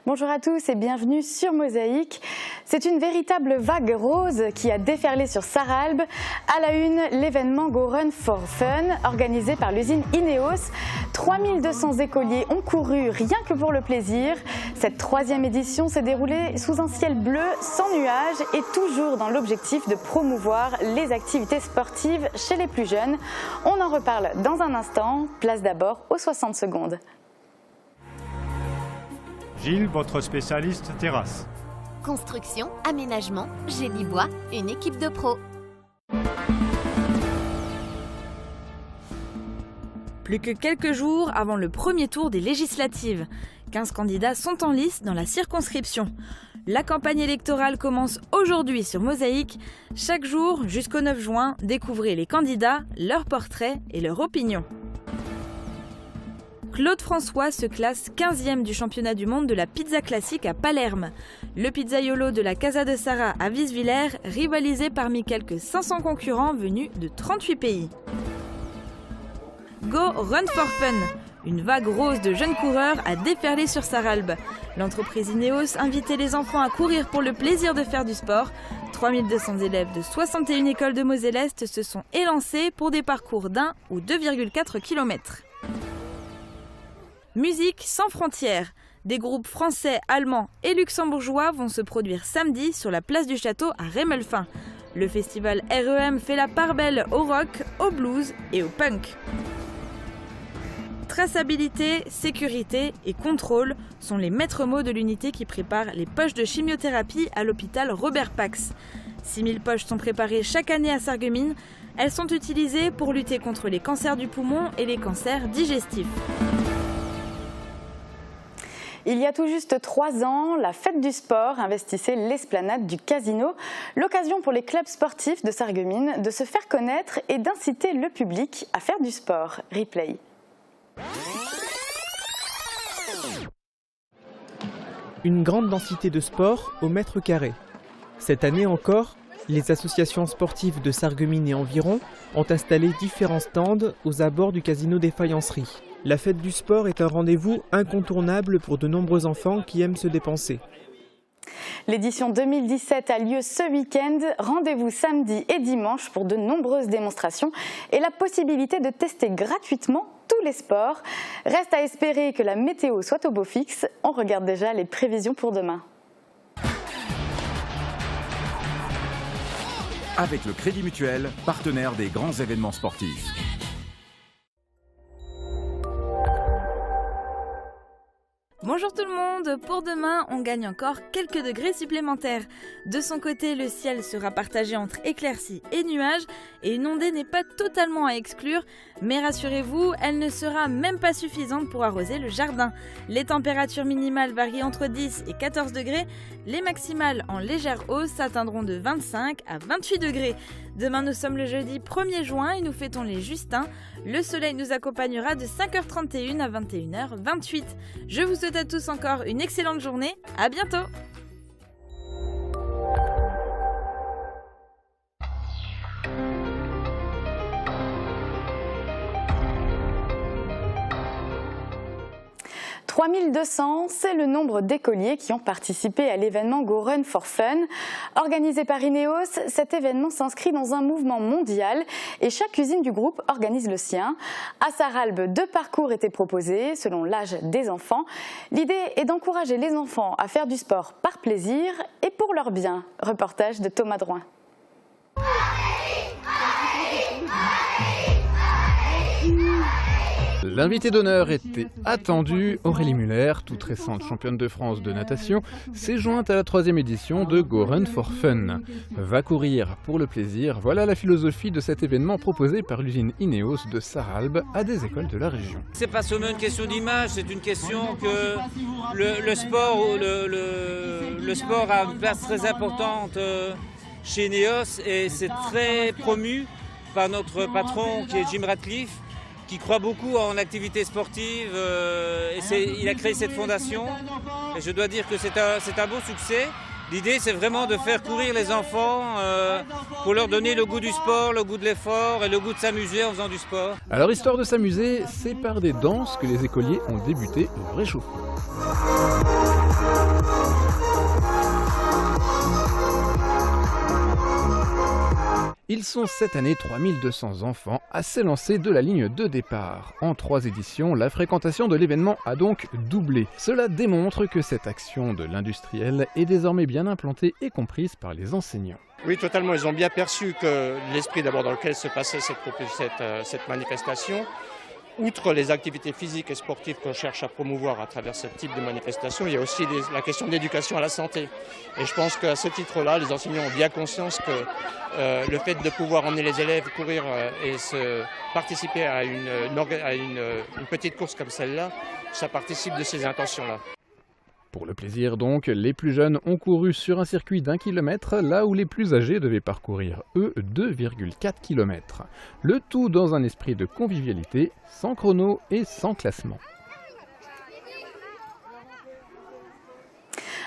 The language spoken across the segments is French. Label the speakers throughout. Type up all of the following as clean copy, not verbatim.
Speaker 1: Bonjour à tous et bienvenue sur Mosaïque. C'est une véritable vague rose qui a déferlé sur Sarralbe. À la une, l'événement Go Run for Fun organisé par l'usine Ineos. 3200 écoliers ont couru rien que pour le plaisir. Cette troisième édition s'est déroulée sous un ciel bleu sans nuages et toujours dans l'objectif de promouvoir les activités sportives chez les plus jeunes. On en reparle dans un instant. Place d'abord aux 60 secondes.
Speaker 2: Gilles, votre spécialiste terrasse.
Speaker 3: Construction, aménagement, génie bois, une équipe de pros.
Speaker 4: Plus que quelques jours avant le premier tour des législatives. 15 candidats sont en lice dans la circonscription. La campagne électorale commence aujourd'hui sur Mosaïque. Chaque jour, jusqu'au 9 juin, découvrez les candidats, leurs portraits et leurs opinions. Claude François se classe 15e du championnat du monde de la pizza classique à Palerme. Le pizzaiolo de la Casa de Sara à Wieswiller rivalisait parmi quelques 500 concurrents venus de 38 pays. Go Run for Fun. Une vague rose de jeunes coureurs a déferlé sur Sarralbe. L'entreprise Ineos invitait les enfants à courir pour le plaisir de faire du sport. 3200 élèves de 61 écoles de Moselle-Est se sont élancés pour des parcours d'1 ou 2,4 km. Musique sans frontières. Des groupes français, allemands et luxembourgeois vont se produire samedi sur la place du château à Rémelfin. Le festival REM fait la part belle au rock, au blues et au punk. Traçabilité, sécurité et contrôle sont les maîtres mots de l'unité qui prépare les poches de chimiothérapie à l'hôpital Robert Pax. 6000 poches sont préparées chaque année à Sarreguemines. Elles sont utilisées pour lutter contre les cancers du poumon et les cancers digestifs.
Speaker 1: Il y a tout juste 3 ans, la fête du sport investissait l'esplanade du Casino. L'occasion pour les clubs sportifs de Sarreguemines de se faire connaître et d'inciter le public à faire du sport. Replay.
Speaker 5: Une grande densité de sport au mètre carré. Cette année encore, les associations sportives de Sarreguemines et environ ont installé différents stands aux abords du Casino des Faïenceries. La fête du sport est un rendez-vous incontournable pour de nombreux enfants qui aiment se dépenser.
Speaker 1: L'édition 2017 a lieu ce week-end. Rendez-vous samedi et dimanche pour de nombreuses démonstrations et la possibilité de tester gratuitement tous les sports. Reste à espérer que la météo soit au beau fixe. On regarde déjà les prévisions pour demain.
Speaker 6: Avec le Crédit Mutuel, partenaire des grands événements sportifs.
Speaker 4: Bonjour tout le monde, pour demain on gagne encore quelques degrés supplémentaires. De son côté le ciel sera partagé entre éclaircies et nuages et une ondée n'est pas totalement à exclure, mais rassurez-vous, elle ne sera même pas suffisante pour arroser le jardin. Les températures minimales varient entre 10 et 14 degrés, les maximales en légère hausse atteindront de 25 à 28 degrés. Demain nous sommes le jeudi 1er juin et nous fêtons les Justins. Le soleil nous accompagnera de 5h31 à 21h28. Je vous souhaite à tous encore une excellente journée, à bientôt! « 3200, c'est le nombre d'écoliers qui ont participé à l'événement Go Run for Fun. Organisé par Ineos, cet événement s'inscrit dans un mouvement mondial et chaque usine du groupe organise le sien. À Sarralbe, 2 parcours étaient proposés selon l'âge des enfants. L'idée est d'encourager les enfants à faire du sport par plaisir et pour leur bien. Reportage de Thomas Drouin.
Speaker 7: L'invité d'honneur était attendu. Aurélie Muller, toute récente championne de France de natation, s'est jointe à la 3e édition de Go Run for Fun. Va courir pour le plaisir, voilà la philosophie de cet événement proposé par l'usine Ineos de Sarralbe à des écoles de la région.
Speaker 8: C'est pas seulement une question d'image, c'est une question que le sport a une place très importante chez Ineos et c'est très promu par notre patron qui est Jim Ratcliffe, qui croit beaucoup en l'activité sportive. Il a créé cette fondation et je dois dire que c'est un beau succès. L'idée, c'est vraiment de faire courir les enfants pour leur donner le goût du sport, le goût de l'effort et le goût de s'amuser en faisant du sport.
Speaker 7: Alors histoire de s'amuser, c'est par des danses que les écoliers ont débuté le réchauffement. Ils sont cette année 3200 enfants à s'élancer de la ligne de départ. En 3 éditions, la fréquentation de l'événement a donc doublé. Cela démontre que cette action de l'industriel est désormais bien implantée et comprise par les enseignants.
Speaker 9: Oui, totalement. Ils ont bien perçu que l'esprit d'abord dans lequel se passait cette manifestation, outre les activités physiques et sportives qu'on cherche à promouvoir à travers ce type de manifestation, il y a aussi la question de l'éducation à la santé. Et je pense qu'à ce titre-là, les enseignants ont bien conscience que le fait de pouvoir emmener les élèves courir et participer à une petite course comme celle-là, ça participe de ces intentions-là.
Speaker 7: Pour le plaisir donc, les plus jeunes ont couru sur un circuit d'1 kilomètre, là où les plus âgés devaient parcourir, eux, 2,4 km. Le tout dans un esprit de convivialité, sans chrono et sans classement.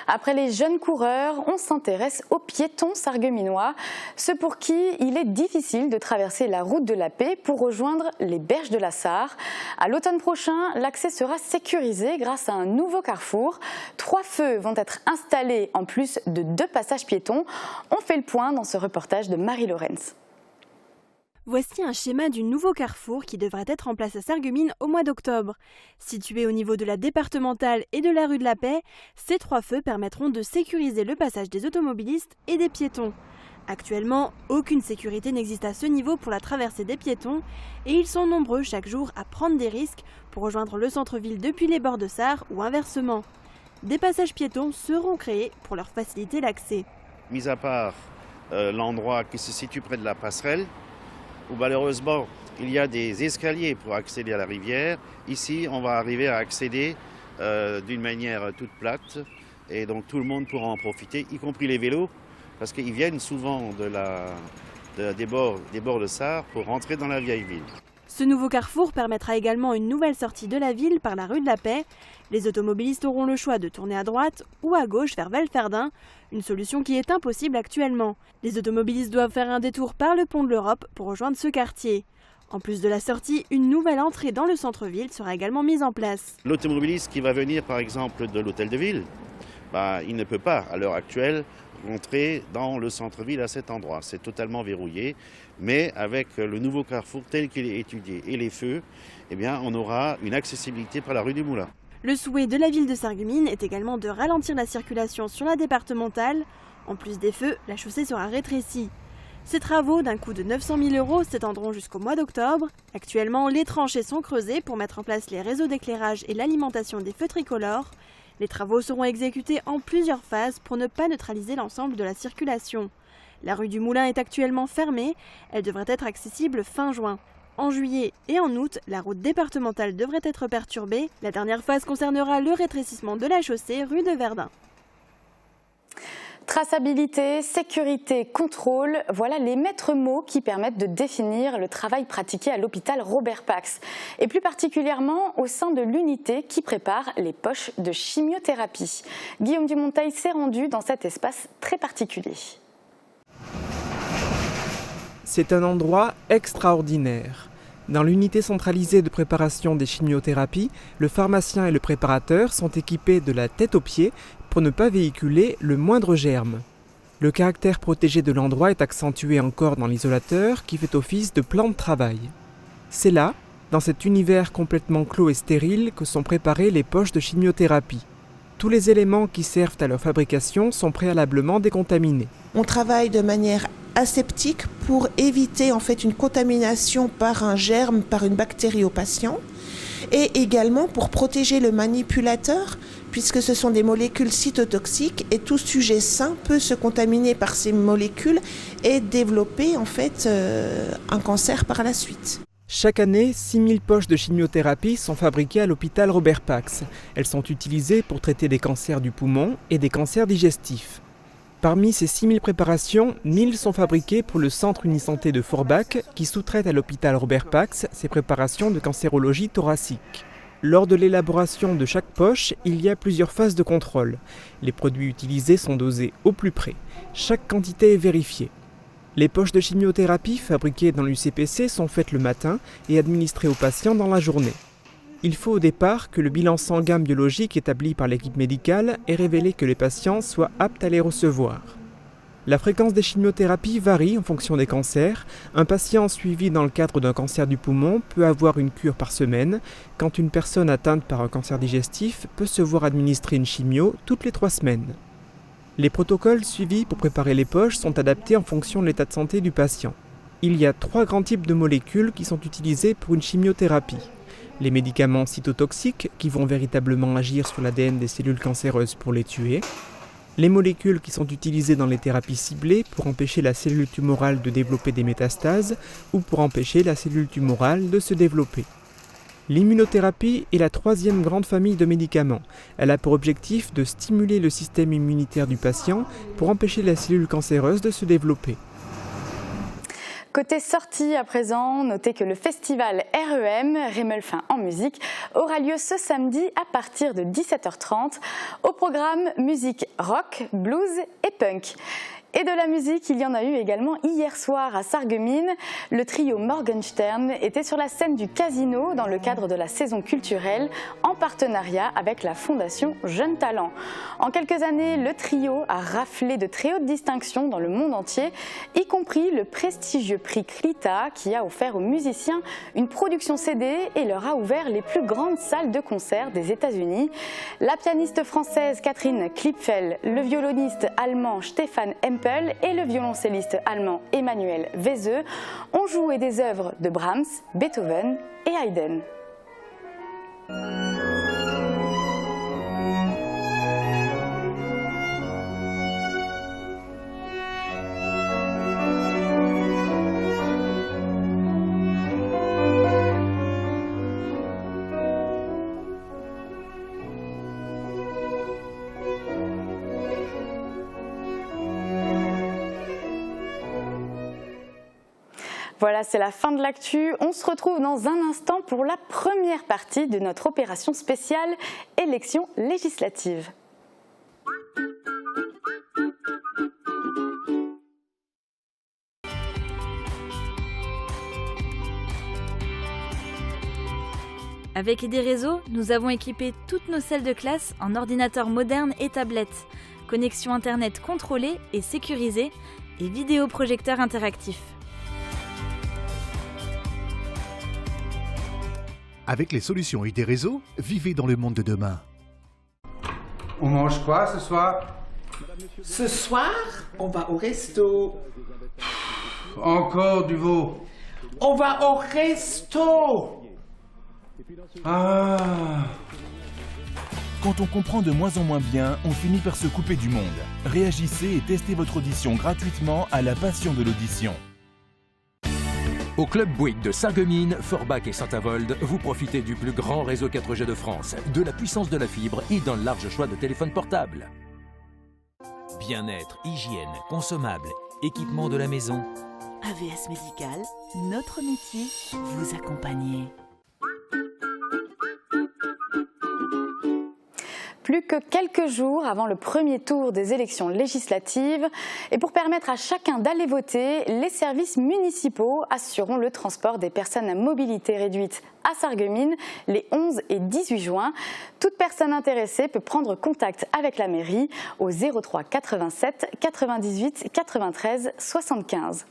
Speaker 1: Après les jeunes coureurs, on s'intéresse aux piétons sarregueminois, ceux pour qui il est difficile de traverser la route de la Paix pour rejoindre les berges de la Sarre. À l'automne prochain, l'accès sera sécurisé grâce à un nouveau carrefour. 3 feux vont être installés en plus de 2 passages piétons. On fait le point dans ce reportage de Marie Lorenz.
Speaker 10: Voici un schéma du nouveau carrefour qui devrait être en place à Sarreguemines au mois d'octobre. Situé au niveau de la départementale et de la rue de la Paix, ces 3 feux permettront de sécuriser le passage des automobilistes et des piétons. Actuellement, aucune sécurité n'existe à ce niveau pour la traversée des piétons et ils sont nombreux chaque jour à prendre des risques pour rejoindre le centre-ville depuis les bords de Sarre ou inversement. Des passages piétons seront créés pour leur faciliter l'accès.
Speaker 11: Mis à part l'endroit qui se situe près de la passerelle, où malheureusement il y a des escaliers pour accéder à la rivière. Ici, on va arriver à accéder d'une manière toute plate et donc tout le monde pourra en profiter, y compris les vélos, parce qu'ils viennent souvent des bords de Sarre pour rentrer dans la vieille ville.
Speaker 10: Ce nouveau carrefour permettra également une nouvelle sortie de la ville par la rue de la Paix. Les automobilistes auront le choix de tourner à droite ou à gauche vers Velferdin, une solution qui est impossible actuellement. Les automobilistes doivent faire un détour par le pont de l'Europe pour rejoindre ce quartier. En plus de la sortie, une nouvelle entrée dans le centre-ville sera également mise en place.
Speaker 11: L'automobiliste qui va venir par exemple de l'hôtel de ville, il ne peut pas à l'heure actuelle rentrer dans le centre-ville à cet endroit. C'est totalement verrouillé, mais avec le nouveau carrefour tel qu'il est étudié et les feux, on aura une accessibilité par la rue du Moulin.
Speaker 10: Le souhait de la ville de Sarreguemines est également de ralentir la circulation sur la départementale. En plus des feux, la chaussée sera rétrécie. Ces travaux, d'un coût de 900 000 € s'étendront jusqu'au mois d'octobre. Actuellement, les tranchées sont creusées pour mettre en place les réseaux d'éclairage et l'alimentation des feux tricolores. Les travaux seront exécutés en plusieurs phases pour ne pas neutraliser l'ensemble de la circulation. La rue du Moulin est actuellement fermée, elle devrait être accessible fin juin. En juillet et en août, la route départementale devrait être perturbée. La dernière phase concernera le rétrécissement de la chaussée rue de Verdun.
Speaker 1: Traçabilité, sécurité, contrôle, voilà les maîtres mots qui permettent de définir le travail pratiqué à l'hôpital Robert Pax, et plus particulièrement au sein de l'unité qui prépare les poches de chimiothérapie. Guillaume Dumonteil s'est rendu dans cet espace très particulier.
Speaker 5: C'est un endroit extraordinaire. Dans l'unité centralisée de préparation des chimiothérapies, le pharmacien et le préparateur sont équipés de la tête aux pieds pour ne pas véhiculer le moindre germe. Le caractère protégé de l'endroit est accentué encore dans l'isolateur qui fait office de plan de travail. C'est là, dans cet univers complètement clos et stérile, que sont préparées les poches de chimiothérapie. Tous les éléments qui servent à leur fabrication sont préalablement décontaminés.
Speaker 12: On travaille de manière aseptique pour éviter en fait une contamination par un germe, par une bactérie au patient, et également pour protéger le manipulateur, puisque ce sont des molécules cytotoxiques et tout sujet sain peut se contaminer par ces molécules et développer en fait un cancer par la suite.
Speaker 5: Chaque année, 6000 poches de chimiothérapie sont fabriquées à l'hôpital Robert Pax. Elles sont utilisées pour traiter des cancers du poumon et des cancers digestifs. Parmi ces 6000 préparations, 1000 sont fabriquées pour le centre Unisanté de Forbach qui sous-traite à l'hôpital Robert Pax ces préparations de cancérologie thoracique. Lors de l'élaboration de chaque poche, il y a plusieurs phases de contrôle. Les produits utilisés sont dosés au plus près. Chaque quantité est vérifiée. Les poches de chimiothérapie fabriquées dans l'UCPC sont faites le matin et administrées aux patients dans la journée. Il faut au départ que le bilan sanguin biologique établi par l'équipe médicale ait révélé que les patients soient aptes à les recevoir. La fréquence des chimiothérapies varie en fonction des cancers. Un patient suivi dans le cadre d'un cancer du poumon peut avoir une cure par semaine, quand une personne atteinte par un cancer digestif peut se voir administrer une chimio toutes les 3 semaines. Les protocoles suivis pour préparer les poches sont adaptés en fonction de l'état de santé du patient. Il y a 3 grands types de molécules qui sont utilisées pour une chimiothérapie. Les médicaments cytotoxiques qui vont véritablement agir sur l'ADN des cellules cancéreuses pour les tuer. Les molécules qui sont utilisées dans les thérapies ciblées pour empêcher la cellule tumorale de développer des métastases ou pour empêcher la cellule tumorale de se développer. L'immunothérapie est la 3e grande famille de médicaments. Elle a pour objectif de stimuler le système immunitaire du patient pour empêcher la cellule cancéreuse de se développer.
Speaker 1: Côté sortie à présent, notez que le festival REM, Rémelfin en musique, aura lieu ce samedi à partir de 17h30. Au programme musique rock, blues et punk. Et de la musique, il y en a eu également hier soir à Sarreguemines. Le trio Morgenstern était sur la scène du Casino dans le cadre de la saison culturelle en partenariat avec la fondation Jeunes Talents. En quelques années, le trio a raflé de très hautes distinctions dans le monde entier, y compris le prestigieux prix Clita qui a offert aux musiciens une production CD et leur a ouvert les plus grandes salles de concert des États-Unis. La pianiste française Catherine Klipfel, le violoniste allemand Stefan Hempel et le violoncelliste allemand Emmanuel Weseux ont joué des œuvres de Brahms, Beethoven et Haydn. Voilà, c'est la fin de l'actu. On se retrouve dans un instant pour la première partie de notre opération spéciale élections législatives.
Speaker 4: Avec des réseaux, nous avons équipé toutes nos salles de classe en ordinateurs modernes et tablettes, connexion internet contrôlée et sécurisée et vidéoprojecteurs interactifs.
Speaker 13: Avec les solutions ID Réseau, vivez dans le monde de demain.
Speaker 14: On mange quoi ce soir?
Speaker 15: Ce soir, on va au resto.
Speaker 14: Encore du veau.
Speaker 15: On va au resto.
Speaker 14: Ah.
Speaker 6: Quand on comprend de moins en moins bien, on finit par se couper du monde. Réagissez et testez votre audition gratuitement à la passion de l'audition.
Speaker 16: Au Club Bouygues de Sarreguemines, Forbach et Saint-Avold, vous profitez du plus grand réseau 4G de France, de la puissance de la fibre et d'un large choix de téléphones portables.
Speaker 17: Bien-être, hygiène, consommables, équipement de la maison.
Speaker 18: AVS Médical, notre métier, vous accompagner.
Speaker 1: Plus que quelques jours avant le premier tour des élections législatives. Et pour permettre à chacun d'aller voter, les services municipaux assureront le transport des personnes à mobilité réduite à Sarreguemines les 11 et 18 juin. Toute personne intéressée peut prendre contact avec la mairie au 03 87 98 93 75.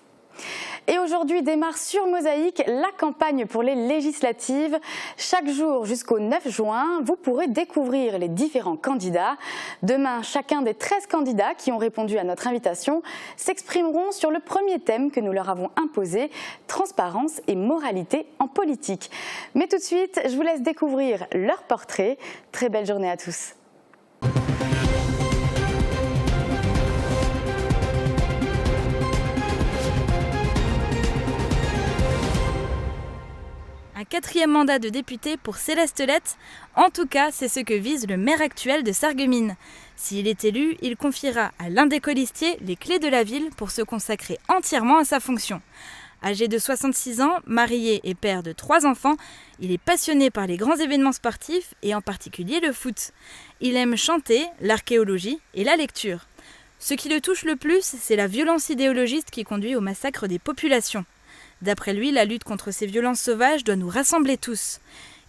Speaker 1: Et aujourd'hui démarre sur Mosaïque la campagne pour les législatives. Chaque jour jusqu'au 9 juin, vous pourrez découvrir les différents candidats. Demain, chacun des 13 candidats qui ont répondu à notre invitation s'exprimeront sur le premier thème que nous leur avons imposé, transparence et moralité en politique. Mais tout de suite, je vous laisse découvrir leur portrait. Très belle journée à tous.
Speaker 4: Un 4e mandat de député pour Céleste Lette, en tout cas c'est ce que vise le maire actuel de Sarreguemines. S'il est élu, il confiera à l'un des colistiers les clés de la ville pour se consacrer entièrement à sa fonction. Âgé de 66 ans, marié et père de 3 enfants, il est passionné par les grands événements sportifs et en particulier le foot. Il aime chanter, l'archéologie et la lecture. Ce qui le touche le plus, c'est la violence idéologiste qui conduit au massacre des populations. D'après lui, la lutte contre ces violences sauvages doit nous rassembler tous.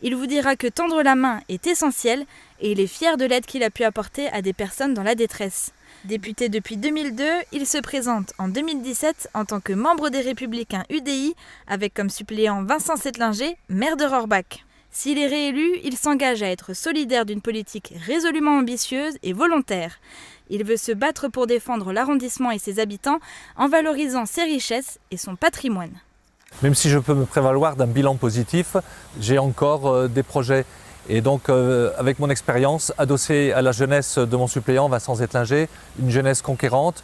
Speaker 4: Il vous dira que tendre la main est essentiel et il est fier de l'aide qu'il a pu apporter à des personnes dans la détresse. Député depuis 2002, il se présente en 2017 en tant que membre des Républicains UDI avec comme suppléant Vincent Settlinger, maire de Rohrbach. S'il est réélu, il s'engage à être solidaire d'une politique résolument ambitieuse et volontaire. Il veut se battre pour défendre l'arrondissement et ses habitants en valorisant ses richesses et son patrimoine.
Speaker 19: Même si je peux me prévaloir d'un bilan positif, j'ai encore des projets. Et donc, avec mon expérience, adossée à la jeunesse de mon suppléant Vincent Settlinger, une jeunesse conquérante,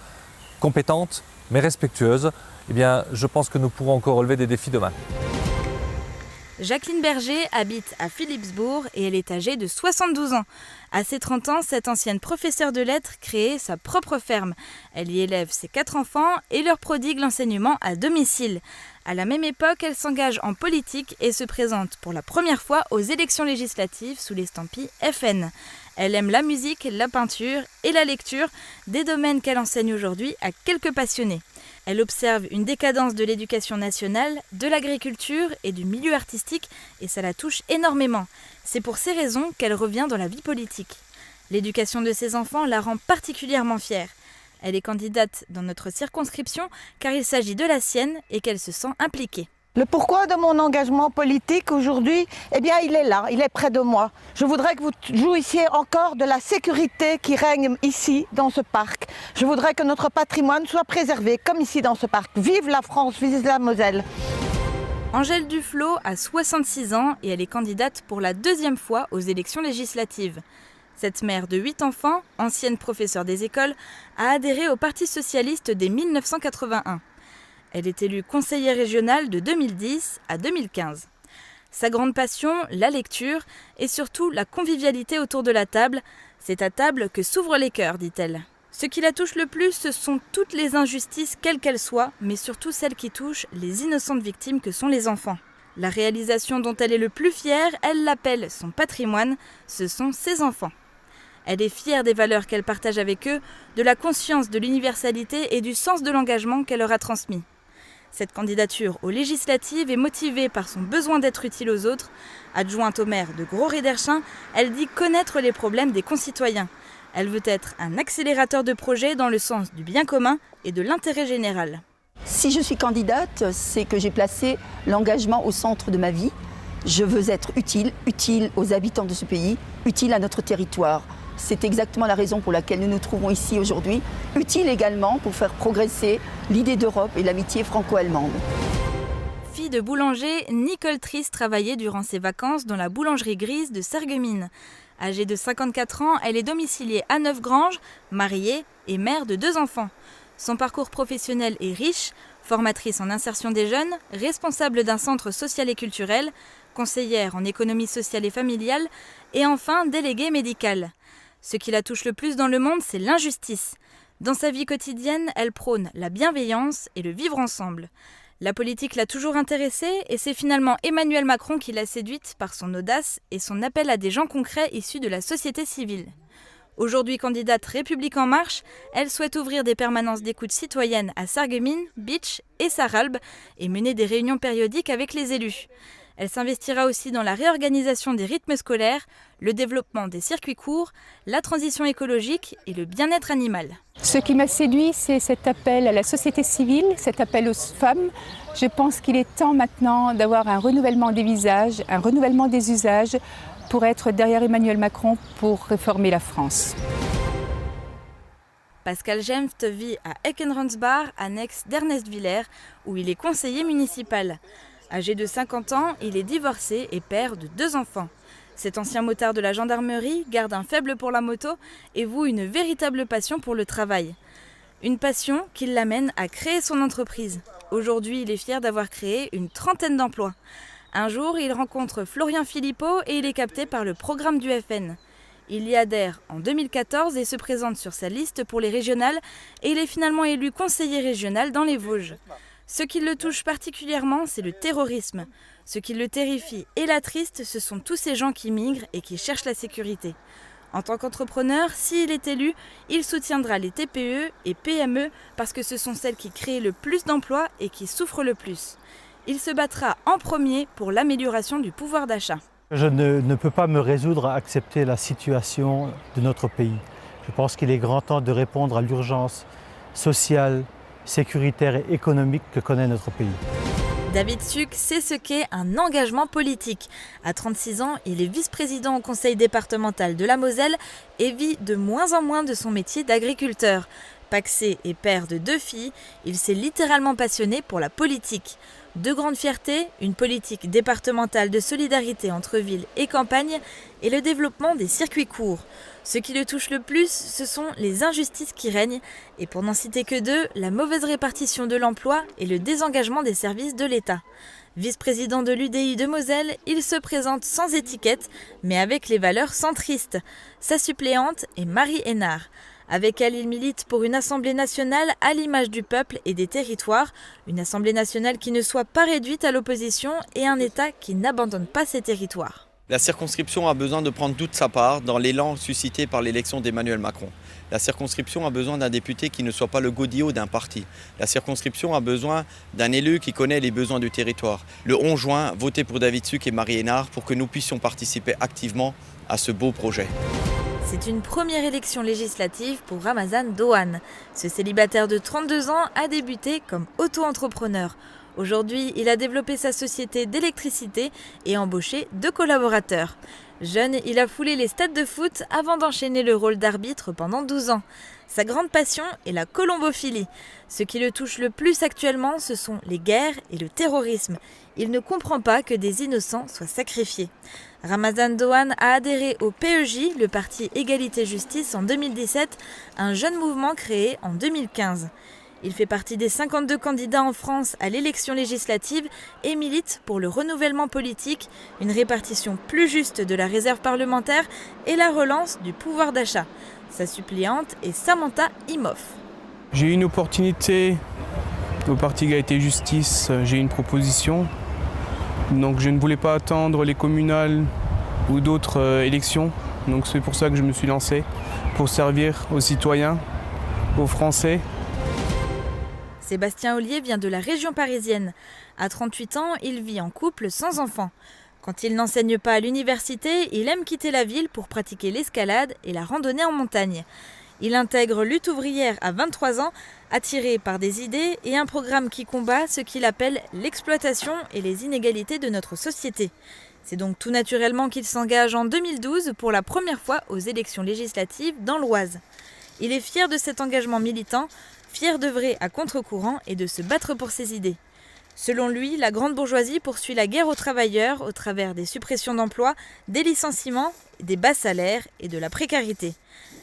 Speaker 19: compétente, mais respectueuse, eh bien, je pense que nous pourrons encore relever des défis demain.
Speaker 4: Jacqueline Berger habite à Philipsbourg et elle est âgée de 72 ans. À ses 30 ans, cette ancienne professeure de lettres crée sa propre ferme. Elle y élève ses 4 enfants et leur prodigue l'enseignement à domicile. À la même époque, elle s'engage en politique et se présente pour la première fois aux élections législatives sous l'estampille FN. Elle aime la musique, la peinture et la lecture, des domaines qu'elle enseigne aujourd'hui à quelques passionnés. Elle observe une décadence de l'éducation nationale, de l'agriculture et du milieu artistique et ça la touche énormément. C'est pour ces raisons qu'elle revient dans la vie politique. L'éducation de ses enfants la rend particulièrement fière. Elle est candidate dans notre circonscription car il s'agit de la sienne et qu'elle se sent impliquée.
Speaker 20: Le pourquoi de mon engagement politique aujourd'hui, eh bien il est là, il est près de moi. Je voudrais que vous jouissiez encore de la sécurité qui règne ici dans ce parc. Je voudrais que notre patrimoine soit préservé comme ici dans ce parc. Vive la France, vive la Moselle.
Speaker 4: Angèle Duflot a 66 ans et elle est candidate pour la 2e fois aux élections législatives. Cette mère de 8 enfants, ancienne professeure des écoles, a adhéré au Parti socialiste dès 1981. Elle est élue conseillère régionale de 2010 à 2015. Sa grande passion, la lecture et surtout la convivialité autour de la table. C'est à table que s'ouvrent les cœurs, dit-elle. Ce qui la touche le plus, ce sont toutes les injustices, quelles qu'elles soient, mais surtout celles qui touchent les innocentes victimes que sont les enfants. La réalisation dont elle est le plus fière, elle l'appelle son patrimoine, ce sont ses enfants. Elle est fière des valeurs qu'elle partage avec eux, de la conscience de l'universalité et du sens de l'engagement qu'elle leur a transmis. Cette candidature aux législatives est motivée par son besoin d'être utile aux autres. Adjointe au maire de Gros-Réderchin, elle dit connaître les problèmes des concitoyens. Elle veut être un accélérateur de projets dans le sens du bien commun et de l'intérêt général.
Speaker 21: Si je suis candidate, c'est que j'ai placé l'engagement au centre de ma vie. Je veux être utile aux habitants de ce pays, utile à notre territoire. C'est exactement la raison pour laquelle nous nous trouvons ici aujourd'hui. Utile également pour faire progresser l'idée d'Europe et l'amitié franco-allemande.
Speaker 4: Fille de boulanger, Nicole Triss travaillait durant ses vacances dans la boulangerie grise de Sarreguemines. Âgée de 54 ans, elle est domiciliée à Neufgrange, mariée et mère de 2 enfants. Son parcours professionnel est riche, formatrice en insertion des jeunes, responsable d'un centre social et culturel, conseillère en économie sociale et familiale et enfin déléguée médicale. Ce qui la touche le plus dans le monde, c'est l'injustice. Dans sa vie quotidienne, elle prône la bienveillance et le vivre ensemble. La politique l'a toujours intéressée et c'est finalement Emmanuel Macron qui l'a séduite par son audace et son appel à des gens concrets issus de la société civile. Aujourd'hui candidate République En Marche, elle souhaite ouvrir des permanences d'écoute citoyenne à Sarreguemines, Bitche et Sarralbe et mener des réunions périodiques avec les élus. Elle s'investira aussi dans la réorganisation des rythmes scolaires, le développement des circuits courts, la transition écologique et le bien-être animal.
Speaker 22: Ce qui m'a séduit, c'est cet appel à la société civile, cet appel aux femmes. Je pense qu'il est temps maintenant d'avoir un renouvellement des visages, un renouvellement des usages pour être derrière Emmanuel Macron pour réformer la France.
Speaker 4: Pascal Gemft vit à Eckenronsbach, annexe d'Ernest-Villers, où il est conseiller municipal. Âgé de 50 ans, il est divorcé et père de 2 enfants. Cet ancien motard de la gendarmerie garde un faible pour la moto et voue une véritable passion pour le travail. Une passion qui l'amène à créer son entreprise. Aujourd'hui, il est fier d'avoir créé une 30aine d'emplois. Un jour, il rencontre Florian Philippot et il est capté par le programme du FN. Il y adhère en 2014 et se présente sur sa liste pour les régionales et il est finalement élu conseiller régional dans les Vosges. Ce qui le touche particulièrement, c'est le terrorisme. Ce qui le terrifie et l'attriste, ce sont tous ces gens qui migrent et qui cherchent la sécurité. En tant qu'entrepreneur, s'il est élu, il soutiendra les TPE et PME parce que ce sont celles qui créent le plus d'emplois et qui souffrent le plus. Il se battra en premier pour l'amélioration du pouvoir d'achat.
Speaker 2: Je ne peux pas me résoudre à accepter la situation de notre pays. Je pense qu'il est grand temps de répondre à l'urgence sociale, sécuritaire et économique que connaît notre pays.
Speaker 4: David Suc sait ce qu'est un engagement politique. À 36 ans, il est vice-président au conseil départemental de la Moselle et vit de moins en moins de son métier d'agriculteur. Pacsé et père de 2 filles, il s'est littéralement passionné pour la politique. 2 grandes fiertés, une politique départementale de solidarité entre ville et campagne et le développement des circuits courts. Ce qui le touche le plus, ce sont les injustices qui règnent et pour n'en citer que 2, la mauvaise répartition de l'emploi et le désengagement des services de l'État. Vice-président de l'UDI de Moselle, il se présente sans étiquette mais avec les valeurs centristes. Sa suppléante est Marie Hénard. Avec elle, il milite pour une Assemblée nationale à l'image du peuple et des territoires, une Assemblée nationale qui ne soit pas réduite à l'opposition et un État qui n'abandonne pas ses territoires.
Speaker 3: La circonscription a besoin de prendre toute sa part dans l'élan suscité par l'élection d'Emmanuel Macron. La circonscription a besoin d'un député qui ne soit pas le godillot d'un parti. La circonscription a besoin d'un élu qui connaît les besoins du territoire. Le 11 juin, votez pour David Suc et Marie Hénard pour que nous puissions participer activement à ce beau projet.
Speaker 4: C'est une première élection législative pour Ramazan Doan. Ce célibataire de 32 ans a débuté comme auto-entrepreneur. Aujourd'hui, il a développé sa société d'électricité et embauché 2 collaborateurs. Jeune, il a foulé les stades de foot avant d'enchaîner le rôle d'arbitre pendant 12 ans. Sa grande passion est la colombophilie. Ce qui le touche le plus actuellement, ce sont les guerres et le terrorisme. Il ne comprend pas que des innocents soient sacrifiés. Ramazan Doan a adhéré au PEJ, le parti Égalité-Justice, en 2017, un jeune mouvement créé en 2015. Il fait partie des 52 candidats en France à l'élection législative et milite pour le renouvellement politique, une répartition plus juste de la réserve parlementaire et la relance du pouvoir d'achat. Sa suppléante est Samantha Imhoff.
Speaker 23: J'ai eu une opportunité au parti Égalité et Justice, j'ai eu une proposition. Donc je ne voulais pas attendre les communales ou d'autres élections. Donc c'est pour ça que je me suis lancé, pour servir aux citoyens, aux Français.
Speaker 4: Sébastien Ollier vient de la région parisienne. À 38 ans, il vit en couple sans enfant. Quand il n'enseigne pas à l'université, il aime quitter la ville pour pratiquer l'escalade et la randonnée en montagne. Il intègre Lutte ouvrière à 23 ans, attiré par des idées et un programme qui combat ce qu'il appelle l'exploitation et les inégalités de notre société. C'est donc tout naturellement qu'il s'engage en 2012 pour la première fois aux élections législatives dans l'Oise. Il est fier de cet engagement militant, fier d'œuvrer à contre-courant et de se battre pour ses idées. Selon lui, la grande bourgeoisie poursuit la guerre aux travailleurs au travers des suppressions d'emplois, des licenciements, des bas salaires et de la précarité.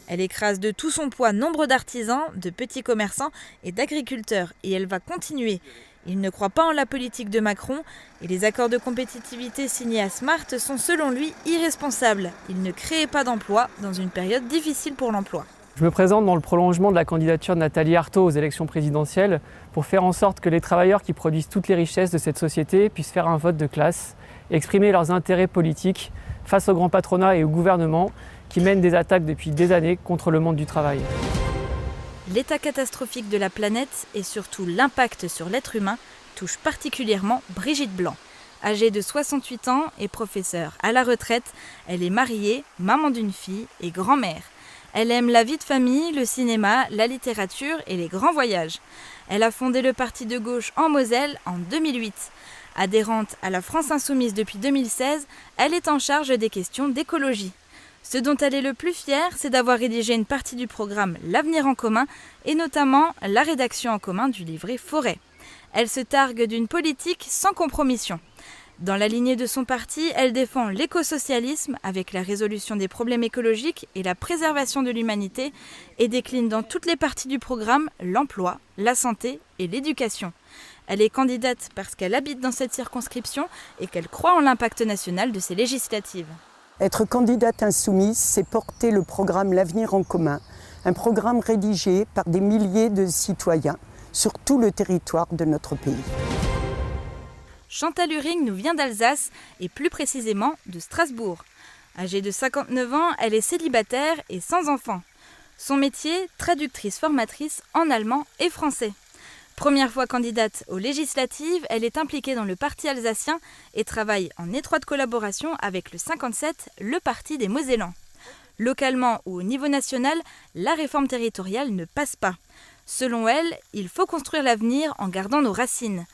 Speaker 4: Elle écrase de tout son poids nombre d'artisans, de petits commerçants et d'agriculteurs et elle va continuer. Il ne croit pas en la politique de Macron et les accords de compétitivité signés à Smart sont selon lui irresponsables. Il ne crée pas d'emplois dans une période difficile pour l'emploi.
Speaker 24: Je me présente dans le prolongement de la candidature de Nathalie Arthaud aux élections présidentielles pour faire en sorte que les travailleurs qui produisent toutes les richesses de cette société puissent faire un vote de classe et exprimer leurs intérêts politiques face au grand patronat et au gouvernement qui mènent des attaques depuis des années contre le monde du travail.
Speaker 4: L'état catastrophique de la planète et surtout l'impact sur l'être humain touche particulièrement Brigitte Blanc. Âgée de 68 ans et professeure à la retraite, elle est mariée, maman d'une fille et grand-mère. Elle aime la vie de famille, le cinéma, la littérature et les grands voyages. Elle a fondé le parti de gauche en Moselle en 2008. Adhérente à la France Insoumise depuis 2016, elle est en charge des questions d'écologie. Ce dont elle est le plus fière, c'est d'avoir rédigé une partie du programme L'Avenir en commun et notamment la rédaction en commun du livret Forêt. Elle se targue d'une politique sans compromission. Dans la lignée de son parti, elle défend l'écosocialisme avec la résolution des problèmes écologiques et la préservation de l'humanité et décline dans toutes les parties du programme l'emploi, la santé et l'éducation. Elle est candidate parce qu'elle habite dans cette circonscription et qu'elle croit en l'impact national de ces législatives.
Speaker 25: Être candidate insoumise, c'est porter le programme L'Avenir en commun, un programme rédigé par des milliers de citoyens sur tout le territoire de notre pays.
Speaker 4: Chantal Huring nous vient d'Alsace et plus précisément de Strasbourg. Âgée de 59 ans, elle est célibataire et sans enfant. Son métier, traductrice-formatrice en allemand et français. Première fois candidate aux législatives, elle est impliquée dans le parti alsacien et travaille en étroite collaboration avec le 57, le parti des Mosellans. Localement ou au niveau national, la réforme territoriale ne passe pas. Selon elle, il faut construire l'avenir en gardant nos racines.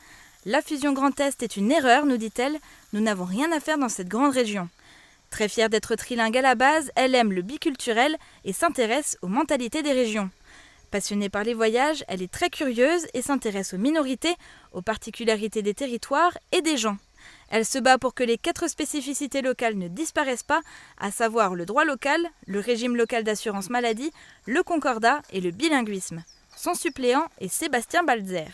Speaker 4: La fusion Grand Est est une erreur, nous dit-elle, nous n'avons rien à faire dans cette grande région. Très fière d'être trilingue à la base, elle aime le biculturel et s'intéresse aux mentalités des régions. Passionnée par les voyages, elle est très curieuse et s'intéresse aux minorités, aux particularités des territoires et des gens. Elle se bat pour que les 4 spécificités locales ne disparaissent pas, à savoir le droit local, le régime local d'assurance maladie, le concordat et le bilinguisme. Son suppléant est Sébastien Balzer.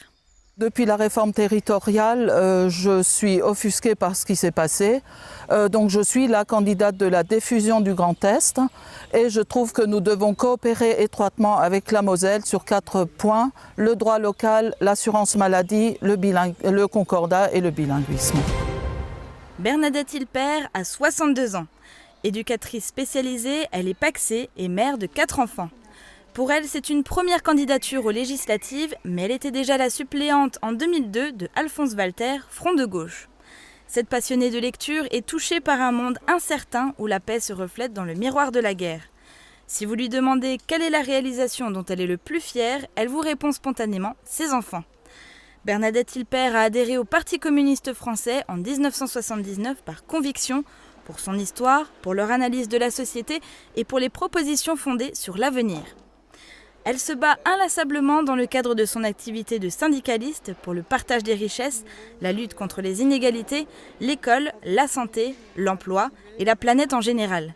Speaker 7: Depuis la réforme territoriale, je suis offusquée par ce qui s'est passé. Donc je suis la candidate de la diffusion du Grand Est et je trouve que nous devons coopérer étroitement avec la Moselle sur 4 points, le droit local, l'assurance maladie, le concordat et le bilinguisme.
Speaker 4: Bernadette Hilpert a 62 ans. Éducatrice spécialisée, elle est pacsée et mère de 4 enfants. Pour elle, c'est une première candidature aux législatives, mais elle était déjà la suppléante en 2002 de Alphonse Walter, Front de gauche. Cette passionnée de lecture est touchée par un monde incertain où la paix se reflète dans le miroir de la guerre. Si vous lui demandez quelle est la réalisation dont elle est le plus fière, elle vous répond spontanément « ses enfants ». Bernadette Hilpert a adhéré au Parti communiste français en 1979 par conviction, pour son histoire, pour leur analyse de la société et pour les propositions fondées sur l'avenir. Elle se bat inlassablement dans le cadre de son activité de syndicaliste pour le partage des richesses, la lutte contre les inégalités, l'école, la santé, l'emploi et la planète en général.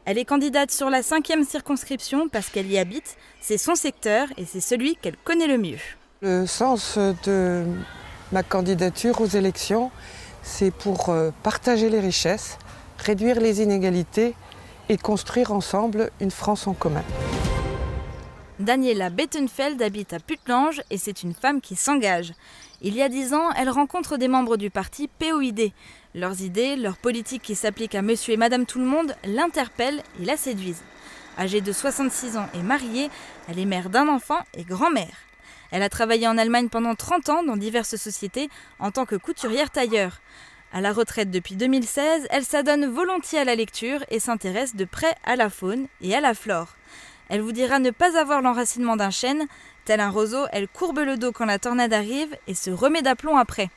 Speaker 4: Elle est candidate sur la 5e circonscription parce qu'elle y habite, c'est son secteur et c'est celui qu'elle connaît le mieux.
Speaker 8: Le sens de ma candidature aux élections, c'est pour partager les richesses, réduire les inégalités et construire ensemble une France en commun.
Speaker 4: Daniela Bettenfeld habite à Putlange et c'est une femme qui s'engage. Il y a 10 ans, elle rencontre des membres du parti POID. Leurs idées, leurs politiques qui s'appliquent à monsieur et madame tout le monde l'interpellent et la séduisent. Âgée de 66 ans et mariée, elle est mère d'un enfant et grand-mère. Elle a travaillé en Allemagne pendant 30 ans dans diverses sociétés en tant que couturière-tailleur. À la retraite depuis 2016, elle s'adonne volontiers à la lecture et s'intéresse de près à la faune et à la flore. Elle vous dira ne pas avoir l'enracinement d'un chêne. Tel un roseau, elle courbe le dos quand la tornade arrive et se remet d'aplomb après.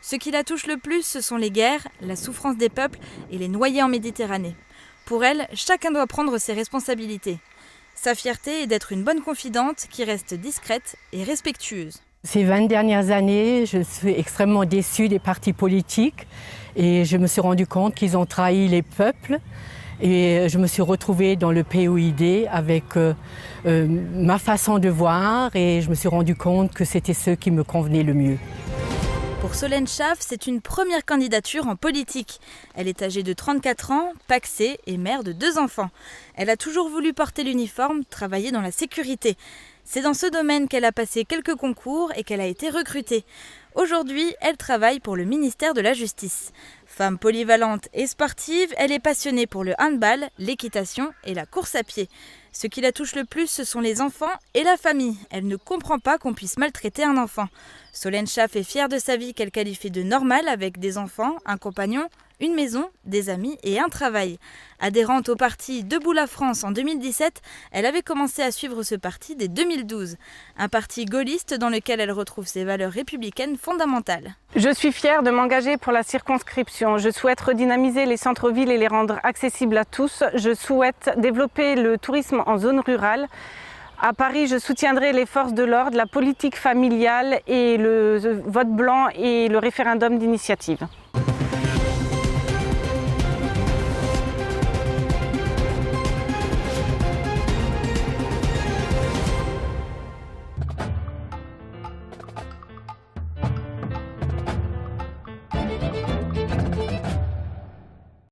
Speaker 4: Ce qui la touche le plus, ce sont les guerres, la souffrance des peuples et les noyés en Méditerranée. Pour elle, chacun doit prendre ses responsabilités. Sa fierté est d'être une bonne confidente qui reste discrète et respectueuse.
Speaker 9: Ces 20 dernières années, je suis extrêmement déçue des partis politiques et je me suis rendu compte qu'ils ont trahi les peuples. Et je me suis retrouvée dans le POID avec ma façon de voir et je me suis rendu compte que c'était ce qui me convenait le mieux.
Speaker 4: Pour Solène Schaff, c'est une première candidature en politique. Elle est âgée de 34 ans, pacsée et mère de 2 enfants. Elle a toujours voulu porter l'uniforme, travailler dans la sécurité. C'est dans ce domaine qu'elle a passé quelques concours et qu'elle a été recrutée. Aujourd'hui, elle travaille pour le ministère de la Justice. Femme polyvalente et sportive, elle est passionnée pour le handball, l'équitation et la course à pied. Ce qui la touche le plus, ce sont les enfants et la famille. Elle ne comprend pas qu'on puisse maltraiter un enfant. Solène Schaff est fière de sa vie qu'elle qualifie de normale avec des enfants, un compagnon, une maison, des amis et un travail. Adhérente au parti Debout la France en 2017, elle avait commencé à suivre ce parti dès 2012. Un parti gaulliste dans lequel elle retrouve ses valeurs républicaines fondamentales.
Speaker 10: Je suis fière de m'engager pour la circonscription. Je souhaite redynamiser les centres-villes et les rendre accessibles à tous. Je souhaite développer le tourisme en zone rurale. À Paris, je soutiendrai les forces de l'ordre, la politique familiale et le vote blanc et le référendum d'initiative.